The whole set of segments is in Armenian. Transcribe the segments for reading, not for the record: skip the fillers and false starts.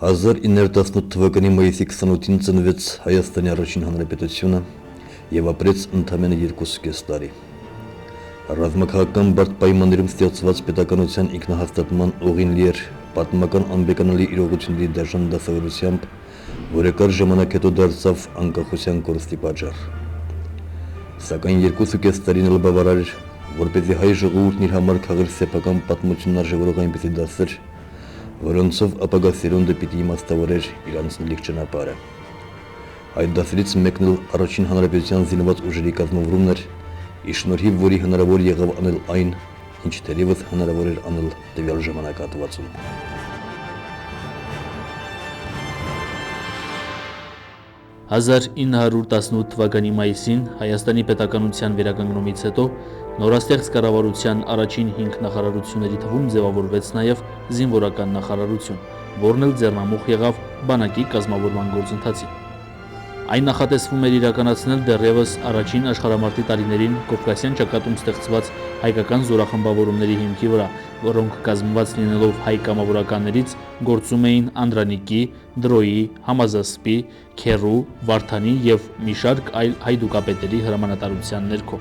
1918 թվականի մայիսի 28-ին ծնվեց Հայաստանի առաջին հանրապետությունը և ապրեց ընդամենը 2.5 տարի։ Ռազմաքաղաքական բարդ պայմաններում ստեղծված պետականության ինքնահաստատման ուղին լի էր պատմական անբեկանալի իրողությունների դաժան դասավորությամբ, որը կարճ ժամանակ հետո դարձավ անկախության կորստի պատճառ։ Սակայն 2.5 տարին էլ բավարար էր, որպեսզի հայ ժողովուրդն իր համար քաղեր սեփական պատմությունն արժևորող այնպիսի դասեր, որոնցով ապագա սերունդը պիտի իմաստավորեր իր անցնելիք ճանապարհը։ Այդ դասերից մեկն էլ առաջին հանրապետության զինված ուժերի կազմավորումն էր, ի շնորհիվ որի հնարավոր եղավ անել այն, ինչ թերևս հնարավոր էր անել տվյալ ժամանակահատվածում։ 1918 թվականի մայիսին Հայաստանի պետականության վերականգնումից հետո նորաստեղծ կառավարության առաջին 5 նախարարությունների թվում ձևավորվեց նաև զինվորական նախարարություն, որն էլ ձեռնամուխ եղավ բանակի կազմավորման գործընթացին։ Այն նախատեսվում էր իրականացնել դեռևս առաջին աշխարհամարտի տարիներին Կովկասյան ճակատում ստեղծված հայկական զորախմբավորումների հիմքի վրա, որոնք կազմված լինելով հայ կամավորականներից գործում էին Անդրանիկի, Դրոյի, Համազասպի, Քերու, Վարդանի և մի շարք այլ հայդուկապետերի հրամանատարության ներքո։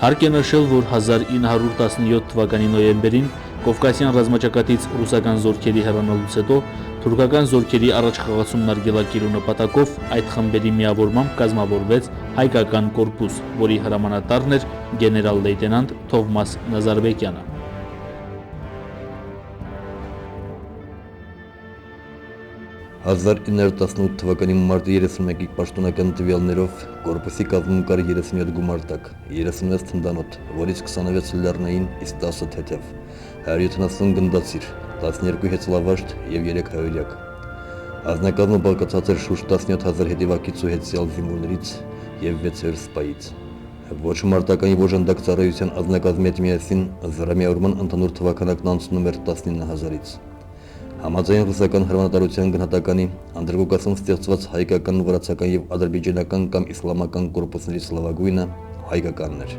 Հարկ է նշել, որ 1917 թվականի նոյեմբերին Կովկասյան ռազմաճակատից ռուսական զորքերի հեռանալուց հետո թուրքական զորքերի առաջխաղացումն արգելակելու նպատակով այդ խմբերի միավորմամբ կազմավորվեց հայկական կորպուս, որի հրամանատարն էր գեներալ-լեյտենանտ Թովմաս Նազարբեկյանը։ «1918 թվականի մարտի 31-ի պաշտոնական տվյալներով կորպուսի կազմում կար 37 գումարտակ, 36 թնդանոթ, որից 26 լեռնային, իսկ 10 թեթև, 170 գնդացիր, 12 հեծլավաշտ և 3 հայորյակ։ Ազնագազմը բաղկացած էր շուրջ 17,000 հետևակից ու հետզյալ զինվորներից և 600 սպայից։ Ոչ մարտական և օժանդակ ծառայության ազնագազմի հետ միասին զրամիավորման ընդհանուր թվաքանակն անցնում էր 19,000-ից։ Համաձայն ռուսական հրամանատարության գնահատականի, Անդրկովկասում ստեղծված հայկական, վրացական և ադրբեջանական կամ իսլամական կորպուսներից լավագույնը հայկականն էր։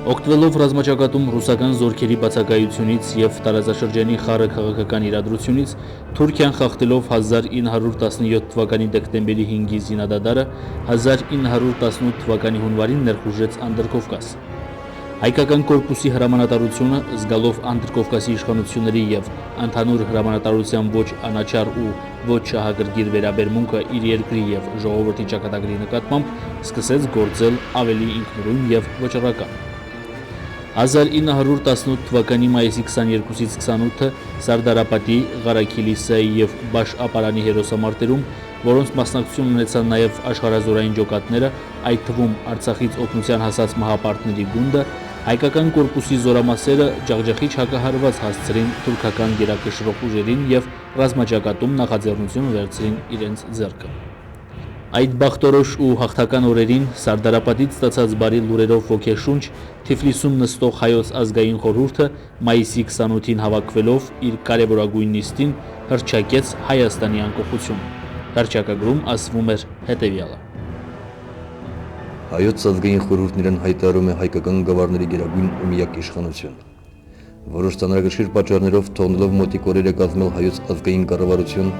Օգտվելով ռազմաճակատում ռուսական զորքերի բացակայությունից և տարածաշրջանի խառը քաղաքական իրադրությունից, Թուրքիան խախտելով 1917 թվականի դեկտեմբերի 5-ի զինադադարը 1918 թվականի հունվարին ներխուժեց Անդրկովկաս։ Հայկական կորպուսի հրամանատարությունը, զգալով Անդրկովկասի իշխանությունների և ընդհանուր հրամանատարության ոչ անաչառ ու ոչ շահագրգիռ վերաբերմունքը իր երկրի և ժողովրդի ճակատագրի նկատմամբ, սկսեց գործել ավելի ինքնուրույն և վճռական։ 1918 թվականի մայիսի 22-ից 28-ը Սարդարապատի, Ղարաքիլիսայի և Բաշ-Ապարանի հերոսամարտերում, որոնց մասնակցություն ունեցան նաև աշխարհազորային ջոկատները, այդ թվում Արցախից օգնության հասած մահապարտների գունդը, հայկական կորպուսի զորամասերը ջախջախիչ հակահարված հասցրին թուրքական գերակշռող ուժերին և ռազմաճակատում նախաձեռնությունը վերցրին իրենց ձեռքը։ Այդ բախտորոշ ու հաղթական օրերին Սարդարապատից ստացած բարի լուրերով ոգեշունչ Թիֆլիսում նստող Հայոց ազգային խորհուրդը մայիսի 28-ին հավաքվելով իր կարևորագույն նիստին հռչակեց Հայաստանի անկախությունը։ Հռչակագրում ասվում էր հետևյալը. Հայոց ազգային խորհուրդն իրեն հայտարարում է հայկական գավառների գերագույն ու միակ իշխանություն։ Որոշ ծանրակշիռ պատճառներով թողնելով մոտիկ օրերը կազմել հայոց ազգային կառավարություն,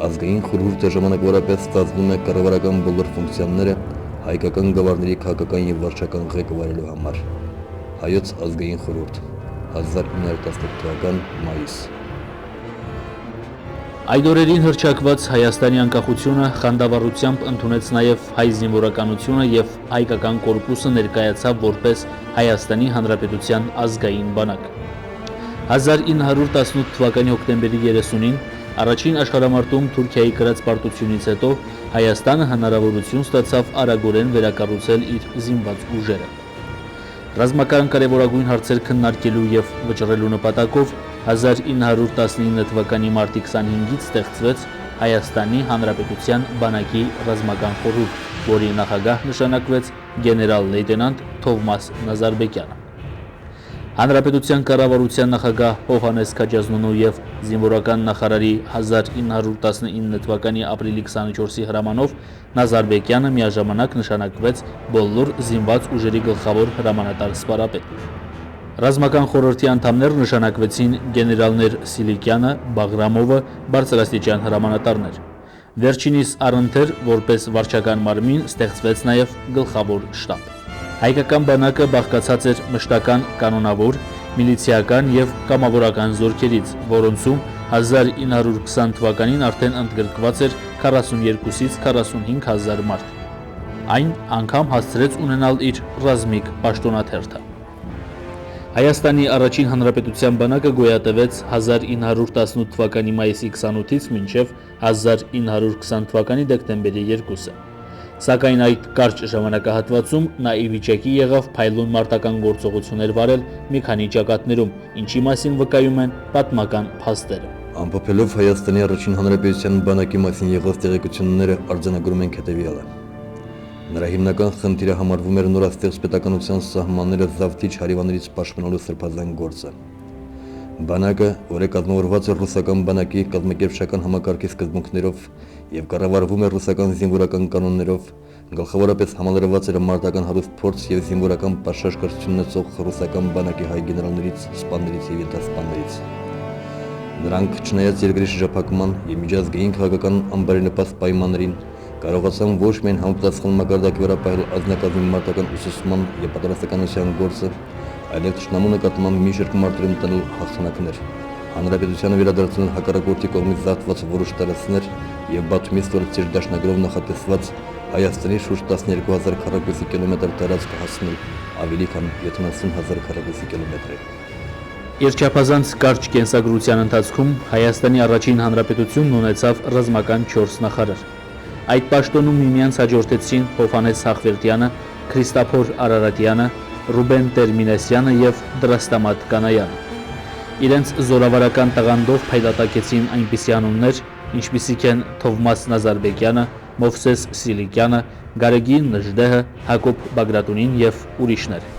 ազգային խորհուրդը ժամանակավորապես ստացվում է կառավարական բոլոր ֆունկցիաները հայկական գավառների քաղաքական և վարչական ղեկավարելու համար։ Հայոց ազգային խորհուրդ 1918 թվական մայիս։ Այդ օրերին հռչակված Հայաստանի անկախությունը խանդավառությամբ ընդունեց նաև հայ զինվորականությունը և հայկական կորպուսը ներկայացավ որպես Հայաստանի Հանրապետության ազգային բանակ։ 1918 թվականի հոկտեմբերի 30-ին առաջին աշխարհամարտում Թուրքիայի կրած պարտությունից հետո Հայաստանը հնարավորություն ստացավ արագորեն վերակառուցել իր զինված ուժերը։ Ռազմական կարևորագույն հարցեր քննարկելու և վճռելու նպատակով 1919 թվականի մարտի 25-ից ստեղծվեց Հայաստանի Հանրապետության բանակի ռազմական խորհուրդ, որի նախագահ նշանակվեց գեներալ-լեյտենանտ Թովմաս Նազարբեկյանը։ Հանրապետության կառավարության նախագահ Հովհաննես Քաջազնունու և զինվորական նախարարի 1919 թվականի ապրիլի 24-ի հրամանով Նազարբեկյանը միաժամանակ նշանակվեց բոլոր զինված ուժերի գլխավոր հրամանատար սպարապետ։ Ռազմական խորհրդի անդամներ նշանակվեցին գեներալներ Սիլիկյանը, Բաղրամովը, բարձրաստիճան հրամանատարներ։ Վերջինիս առընթեր որպես վարչական մարմին ստեղծվեց նաև գլխավոր շտաբ։ Հայկական բանակը բաղկացած էր մշտական կանոնավոր, միլիցիական եւ կամավորական զորքերից, որոնցում 1920 թվականին արդեն ընդգրկված էր 42-ից 45 հազար մարդ։ Այն անգամ հասցրեց ունենալ իր ռազմիկ պաշտոնաթերթը։ Հայաստանի առաջին հանրապետության բանակը գոյատևեց 1918 թվականի մայիսի 28-ից մինչև 1920 թվականի դեկտեմբերի 2-ը։ Սակայն այդ կարճ ժամանակահատվածում նա ի վիճակի եղավ փայլուն մարտական գործողություններ վարել մի քանի ճակատներում, ինչի մասին վկայում են պատմական փաստերը։ Ամփոփելով Հայաստանի առաջին հանրապետության բանակի մասին եղած տեղեկությունները արձանագրում ենք հետևյալը։ Նրա հիմնական խնդիրը համարվում էր նորաստեղծ պետականության սահմանները զավթիչ հարևաններից պաշտպանելու սրբազան գործը։ Բանակը, որը կազմավորված էր ռուսական բանակի կազմակերպչական համակարգի սկզբունքներով եւ կառավարվում էր ռուսական զինվորական կանոններով, գլխավորապես համալրված էր մարտական հարուստ փորձ եւ զինվորական պաշարժ կրթություն ունեցող ռուսական բանակի հայ գեներալներից, սպաներից եւ ենթասպաներից։ Նրանք, չնայած երկրի շրջափակման եւ միջազգային քաղաքական անբարենպաստ պայմաններին, կարողացան ոչ միայն համապատասխան մակարդակի վրա պահել ազնագազմի մարտական ուսուցման եւ պատրաստականության գործը, այլև թշնամու նկատմամբ մի շարք մարտերում տնել հաղթանակներ, հանրապետությանը վերադարձնել հակառակորդի կողմից զավթված որոշ տարածքներ եւ Բաթումից ստորացիր դաշնագրով նախատեսված Հայաստանի շուրջ 12000 քառակուսի կիլոմետր տարածք հասնել ավելի քան 70000 քառակուսի կիլոմետրի։ Իր չափազանց կարճ կենսագրության ընթացքում Հայաստանի առաջին հանրապետությունն ունեցավ ռազմական 4 նախարար։ Այդ պաշտոնում միմյանց հաջորդեցին Հովհաննես Սախվերտյանը, Քրիստափոր Արարատյանը, Ռուբեն Տերմինեսյանը եւ Դրաստամատ Կանայանը։ Իրենց զորավարական տաղանդով փայլատակեցին այնպիսի անուններ, ինչպիսիք են Թովմաս Նազարբեկյանը, Մովսես Սիլիկյանը, Գարեգին Նժդեհը, Հակոբ Բագրատունին եւ ուրիշներ։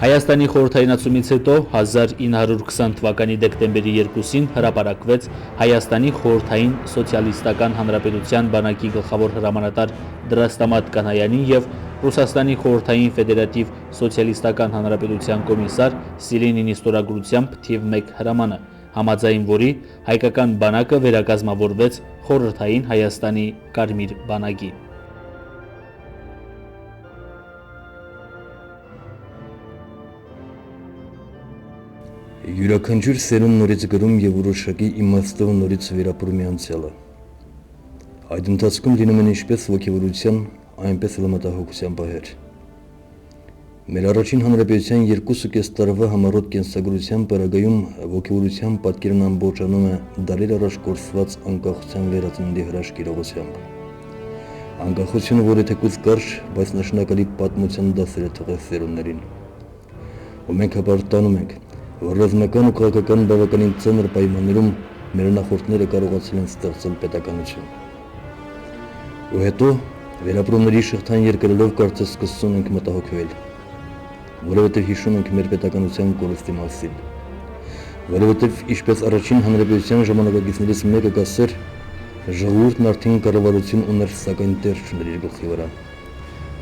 Հայաստանի խորհրդայնացումից հետո 1920 թվականի դեկտեմբերի 2-ին հրապարակվեց Հայաստանի խորհրդային սոցիալիստական հանրապետության բանակի գլխավոր հրամանատար Դրաստամատ Կանայանի եւ Ռուսաստանի խորհրդային ֆեդերատիվ սոցիալիստական հանրապետության կոմիսար Սիլինինի ստորագրությամբ թիվ 1 հրամանը, համաձայն որի հայկական բանակը վերակազմավորվեց խորհրդային Հայաստանի Կարմիր բանակի։ Յուրաքանչյուր սերուն նորից գրում եւ որոշակի իմաստով նորից վերապրում է անցյալը։ Այդ ընթացքում լինում են ինչպես ոգևորության, այնպես էլ մտահոգության պահեր։ Մեր առաջին հանրապետության 2.5 տարվա համառոտ կենսագրության պարագայում ոգևորության պատկերն ամբողջանում է դարեր առաջ կորսված անկախության վերածննդի հրաշք իրողությամբ։ Անկախությունը, որը թեկուզ կարճ, բայց նշանակալի պատմության դասեր է թողել սերունդներին։ Ու մենք հպարտանում ենք, որ ռազմական ու քաղաքական բավականին ծանր պայմաններում մեր նախորդները կարողացել են ստեղծել պետականություն։ Ու հետո վերապրումների շղթան երկրելով կարծես սկսում ենք մտահոգվել, որովհետև հիշում ենք մեր պետականության կորստի մասին, որովհետև ինչպես առաջին հանրապետության ժամանակակիցներից մեկը կասեր, ժողովուրդն արդեն կառավարություն ուներ, սակայն տեր չուներ իր գլխի վրա,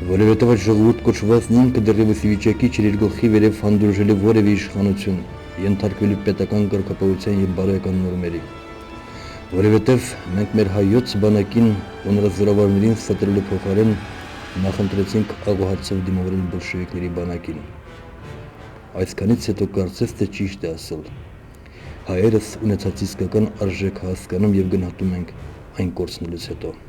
որովհետև այդ ժողովուրդ կոչվածն ինքը դեռևս ի վիճակի չէր իր գլխի վերև հանդուրժելու որևէ իշխանություն, ենթարկվելու պետական կարգապահության եւ բարոյական նորմերի, որովհետև մենք մեր հայոց բանակին ու նրա զորավարներին սատարելու փոխարեն նախընտրեցինք աղոհացով դիմավորել բոլշևիկների բանակին։ Այսքանից հետո կարծես թե ճիշտ է ասել, հայերս ունեցած իսկական արժեքը հասկանում եւ գնահատում ենք այն կորցնելուց հետո։